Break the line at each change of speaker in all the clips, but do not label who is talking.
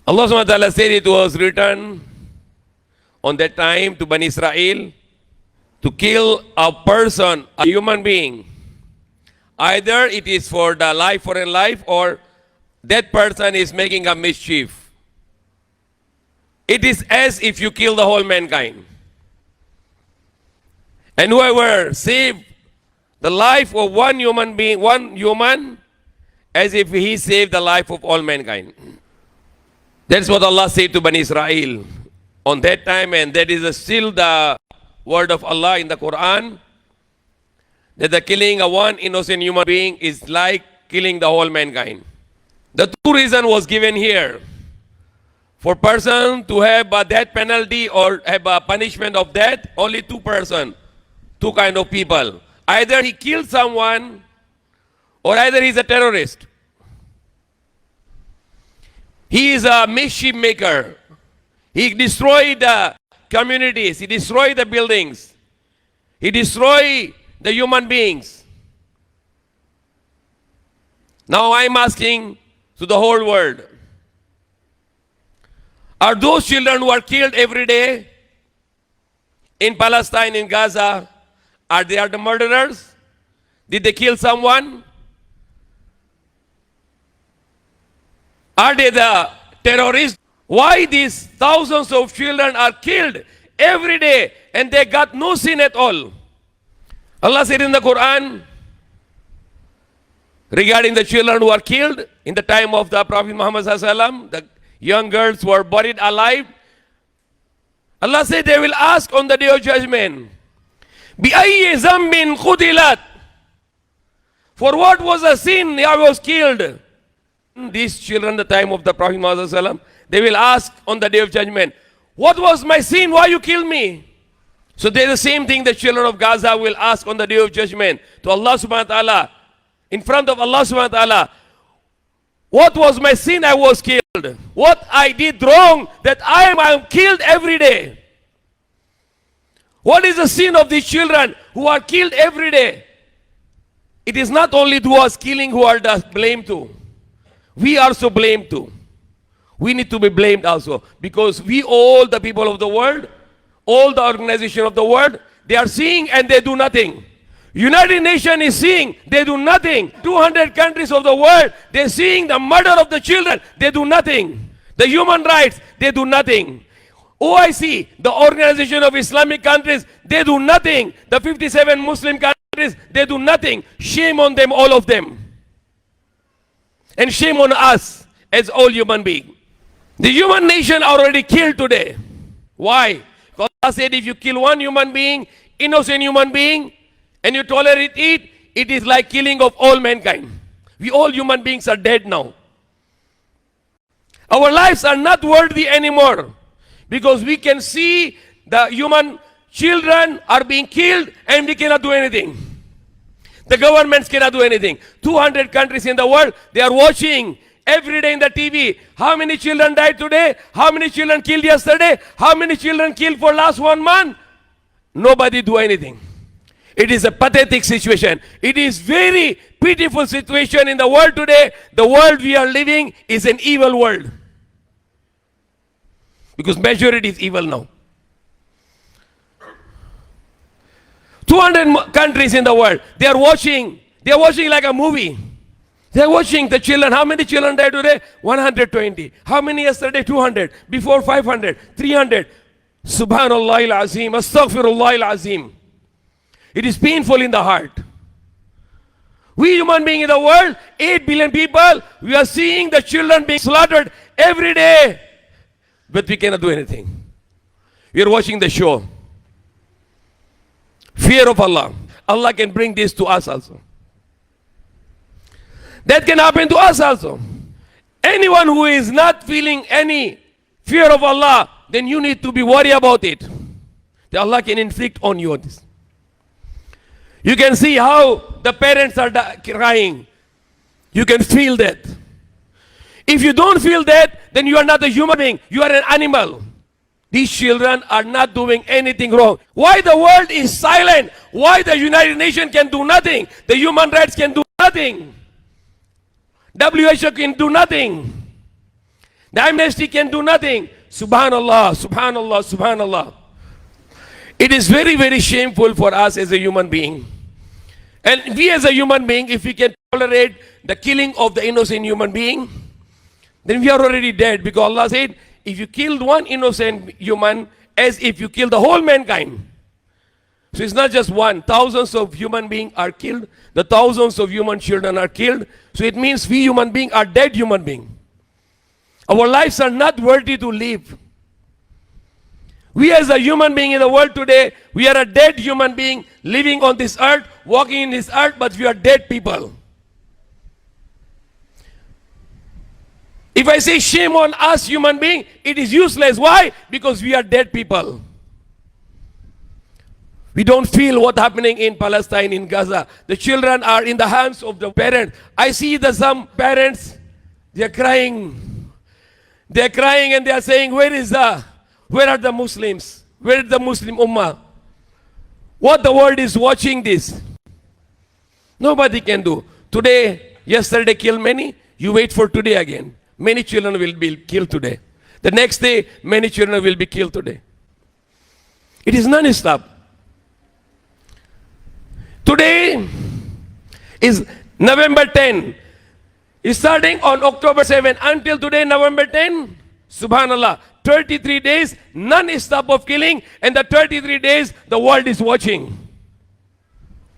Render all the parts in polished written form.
Allah subhanahu wa ta'ala said it was written on that time to Bani Israel to kill a person, a human being. Either it is for the life for a life, or that person is making a mischief. It is as if you kill the whole mankind. And whoever saved the life of one human being, one human, as if he saved the life of all mankind. That's what Allah said to Bani Israel on that time, and that is still the word of Allah in the Quran, that the killing of one innocent human being is like killing the whole mankind. The two reason was given here. For person to have a death penalty or have a punishment of death, only two person, two kind of people. Either he killed someone, or either he's a terrorist. He is a mischief maker. He destroyed the communities. He destroyed the buildings. He destroyed the human beings. Now I'm asking to the whole world, are those children who are killed every day in Palestine, in Gaza, are they the murderers? Did they kill someone? Are they the terrorists? Why these thousands of children are killed every day and they got no sin at all? Allah said in the Quran regarding the children who are killed in the time of the Prophet Muhammad sallallahu, the young girls were buried alive. Allah said they will ask on the day of judgment, بِأَيِّ ذَنْبٍ قُتِلَتْ, for what was the sin I was killed? These children, the time of the Prophet Muhammad sallallahu, they will ask on the day of judgment, what was my sin? Why you killed me? So they the same thing the children of Gaza will ask on the day of judgment to Allah subhanahu wa ta'ala, in front of Allah subhanahu wa ta'ala, what was my sin I was killed? What I did wrong that I am killed every day? What is the sin of these children who are killed every day? It is not only those killing who are the blame to. We are so blamed too. We need to be blamed also, because we all the people of the world, all the organization of the world, they are seeing and they do nothing. United Nations is seeing, they do nothing. 200 countries of the world, they're seeing the murder of the children, they do nothing. The human rights, they do nothing. OIC, the Organization of Islamic Countries, they do nothing. The 57 Muslim countries, they do nothing. Shame on them, all of them. And shame on us as all human beings. The human nation already killed today. Why? Because Allah said if you kill one human being, innocent human being, and you tolerate it, it is like killing of all mankind. We all human beings are dead now. Our lives are not worthy anymore, because we can see the human children are being killed and we cannot do anything. The governments cannot do anything. 200 countries in the world, they are watching every day in the TV. How many children died today? How many children killed yesterday? How many children killed for last 1 month? Nobody do anything. It is a pathetic situation. It is very pitiful situation in the world today. The world we are living is an evil world. Because majority is evil now. 200 countries in the world, they are watching like a movie. They are watching the children. How many children died today? 120. How many yesterday? 200. Before 500, 300. Subhanallah al-Azim, Astaghfirullah al-Azim. It is painful in the heart. We human beings in the world, 8 billion people, we are seeing the children being slaughtered every day. But we cannot do anything. We are watching the show. Fear of Allah. Allah can bring this to us also. That can happen to us also. Anyone who is not feeling any fear of Allah, then you need to be worried about it. That Allah can inflict on you this. You can see how the parents are crying. You can feel that. If you don't feel that, then you are not a human being. You are an animal. These children are not doing anything wrong. Why the world is silent? Why the United Nations can do nothing? The human rights can do nothing. WHO can do nothing. The amnesty can do nothing. Subhanallah, subhanallah, subhanallah. It is very, very shameful for us as a human being. And we as a human being, if we can tolerate the killing of the innocent human being, then we are already dead. Because Allah said, if you killed one innocent human, as if you killed the whole mankind. So it's not just one. Thousands of human beings are killed. The thousands of human children are killed. So it means we human beings are dead human beings. Our lives are not worthy to live. We as a human being in the world today, we are a dead human being living on this earth, walking in this earth, but we are dead people. If I say shame on us human being, it is useless. Why? Because we are dead people. We don't feel what's happening in Palestine, in Gaza. The children are in the hands of the parents. I see that some parents, they are crying. They are crying and they are saying, where are the Muslims? Where is the Muslim Ummah? What the world is watching this? Nobody can do. Today, yesterday killed many. You wait for today again. Many children will be killed today. The next day, many children will be killed today. It is non-stop. Today is November 10. It's starting on October 7 until today, November 10. Subhanallah. 33 days, non-stop of killing, and the 33 days, the world is watching.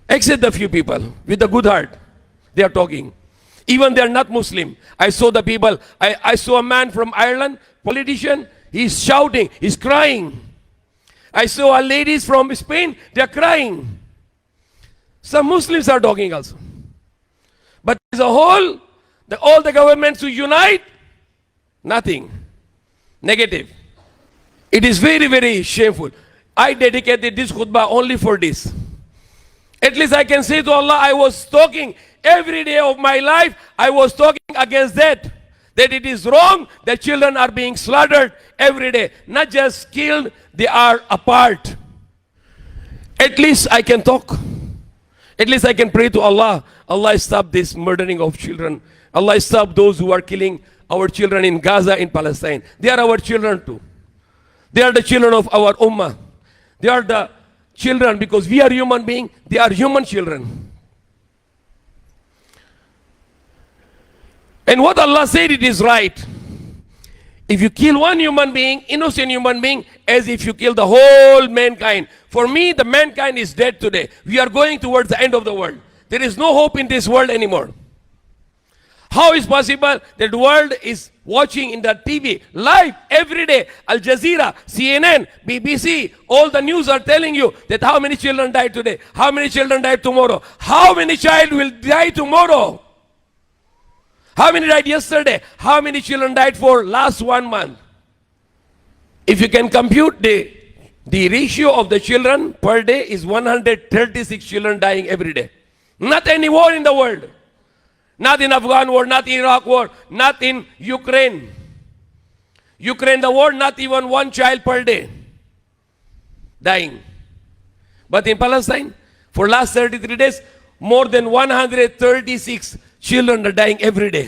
Except the few people with a good heart. They are talking. Even they are not Muslim. I saw the people. I saw a man from Ireland, politician. He's shouting. He's crying. I saw a ladies from Spain. They are crying. Some Muslims are talking also. But as a whole, all the governments who unite, nothing. Negative. It is very, very shameful. I dedicated this khutbah only for this. At least I can say to Allah, I was talking every day of my life, I was talking against that. That it is wrong that children are being slaughtered every day. Not just killed, they are apart. At least I can talk. At least I can pray to Allah. Allah stop this murdering of children. Allah stop those who are killing our children in Gaza, in Palestine. They are our children too. They are the children of our ummah. They are the children because we are human beings. They are human children. And what Allah said, it is right. If you kill one human being, innocent human being, as if you kill the whole mankind. For me, the mankind is dead today. We are going towards the end of the world. There is no hope in this world anymore. How is possible that the world is watching in the TV live every day? Al Jazeera, CNN, BBC, all the news are telling you that how many children died today, how many children died tomorrow, how many child will die tomorrow, how many died yesterday, how many children died for last 1 month. If you can compute the ratio of the children per day is 136 children dying every day. Not any war in the world. Not in Afghan war, not in Iraq war, not in Ukraine. Ukraine, the war, not even one child per day dying. But in Palestine, for last 33 days, more than 136 children are dying every day.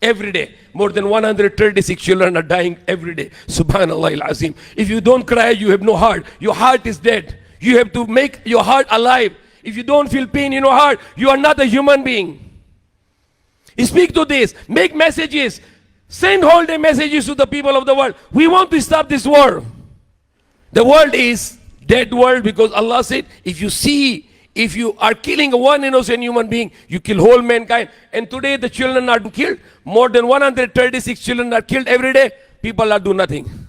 Every day. More than 136 children are dying every day. Subhanallah al-Azim. If you don't cry, you have no heart. Your heart is dead. You have to make your heart alive. If you don't feel pain in your heart, you are not a human being. Speak to this. Make messages. Send whole day messages to the people of the world. We want to stop this war. The world is dead world because Allah said, if you are killing one innocent human being, you kill whole mankind. And today the children are killed. More than 136 children are killed every day. People are doing nothing.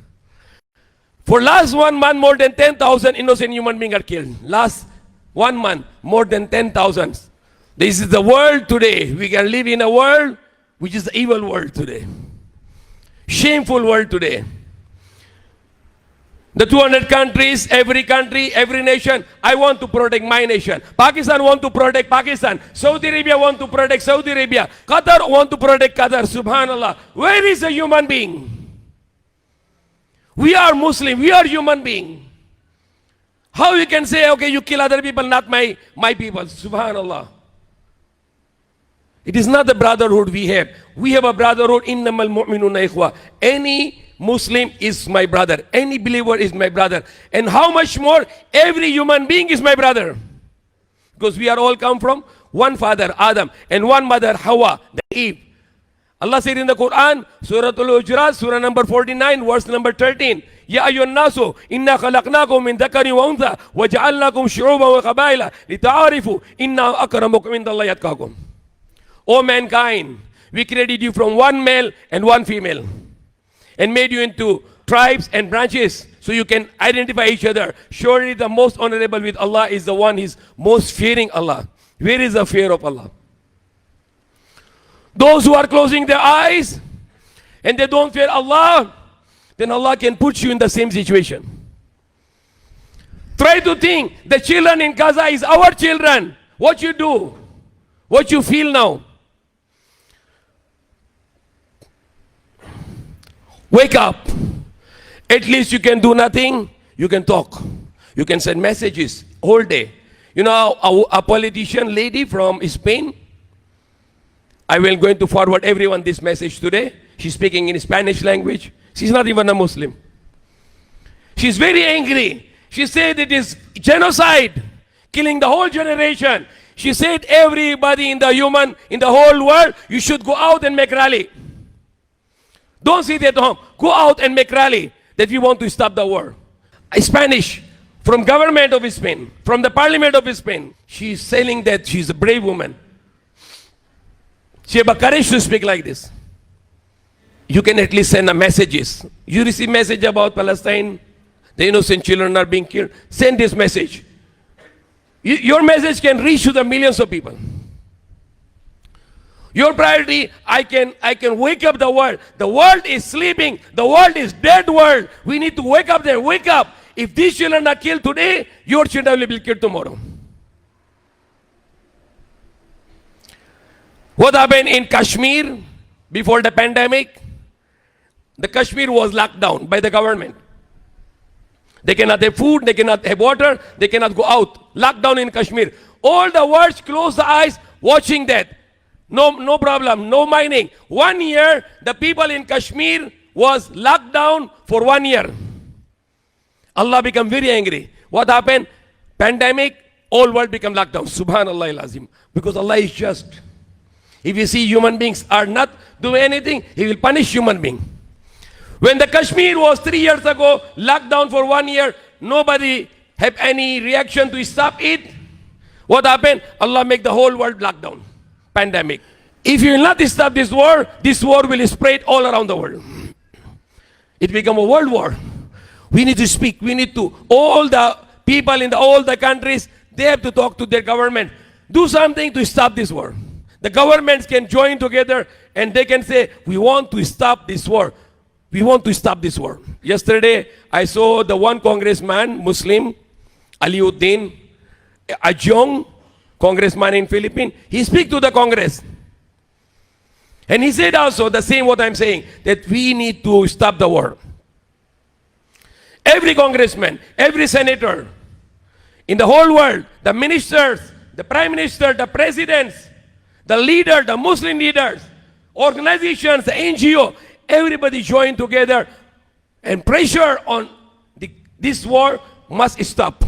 For last 1 month, more than 10,000 innocent human beings are killed. Last 1 month, more than 10,000. This is the world today. We can live in a world which is the evil world today. Shameful world today. The 200 countries, every nation, I want to protect my nation. Pakistan want to protect Pakistan. Saudi Arabia want to protect Saudi Arabia. Qatar want to protect Qatar. Subhanallah. Where is a human being? We are Muslim. We are human being. How you can say, okay, you kill other people, not my people. Subhanallah. It is not the brotherhood we have. We have a brotherhood. Innamal mu'minuna ikhwa. Any Muslim is my brother. Any believer is my brother. And how much more every human being is my brother. Because we are all come from one father, Adam, and one mother, Hawa, the Eve. Allah said in the Quran, Surah Al-Hujurat, Surah number 49, verse number 13, Ya ayyuhan nasu, inna khalaqnakum min dhakari wa untha, wa ja'alnakum shu'uban wa qabaila, lita'arifu, inna akramakum indallahi atqakum. O mankind, we created you from one male and one female, and made you into tribes and branches, so you can identify each other. Surely the most honorable with Allah is the one who is most fearing Allah. Where is the fear of Allah? Those who are closing their eyes and they don't fear Allah, then Allah can put you in the same situation. Try to think, the children in Gaza is our children. What you do? What you feel now? Wake up. At least you can do nothing. You can talk. You can send messages all day. You know, a politician lady from Spain, I will going to forward everyone this message today. She's speaking in Spanish language. She's not even a Muslim. She's very angry. She said it is genocide, killing the whole generation. She said everybody in the whole world, you should go out and make rally. Don't sit at home. Go out and make rally that we want to stop the war. Spanish, from government of Spain, from the parliament of Spain. She's saying that she's a brave woman. She has the courage to speak like this. You can at least send messages. You receive message about Palestine, the innocent children are being killed. Send this message. Your message can reach to the millions of people. Your priority, I can wake up the world. The world is sleeping. The world is dead world. We need to wake up there. Wake up. If these children are killed today, your children will be killed tomorrow. What happened in Kashmir before the pandemic? The Kashmir was locked down by the government. They cannot have food, they cannot have water, they cannot go out. Locked down in Kashmir. All the world closed the eyes watching that. No problem, no mining. 1 year, the people in Kashmir was locked down for 1 year. Allah became very angry. What happened? Pandemic, all world become locked down. Subhanallah al-Azim. Because Allah is just. If you see human beings are not doing anything, He will punish human being. When the Kashmir was 3 years ago, locked down for 1 year, nobody have any reaction to stop it. What happened? Allah make the whole world locked down. Pandemic. If you will not stop this war will spread all around the world. It become a world war. We need to speak. We need to, all the people in all the countries, they have to talk to their government. Do something to stop this war. The governments can join together and they can say, we want to stop this war. We want to stop this war. Yesterday, I saw the one congressman, Muslim, Aliuddin, a young congressman in Philippines. He speak to the Congress. And he said also the same what I'm saying, that we need to stop the war. Every congressman, every senator, in the whole world, the ministers, the prime minister, the presidents, the leader, the Muslim leaders, organizations, the NGO, everybody join together and pressure on this war must stop.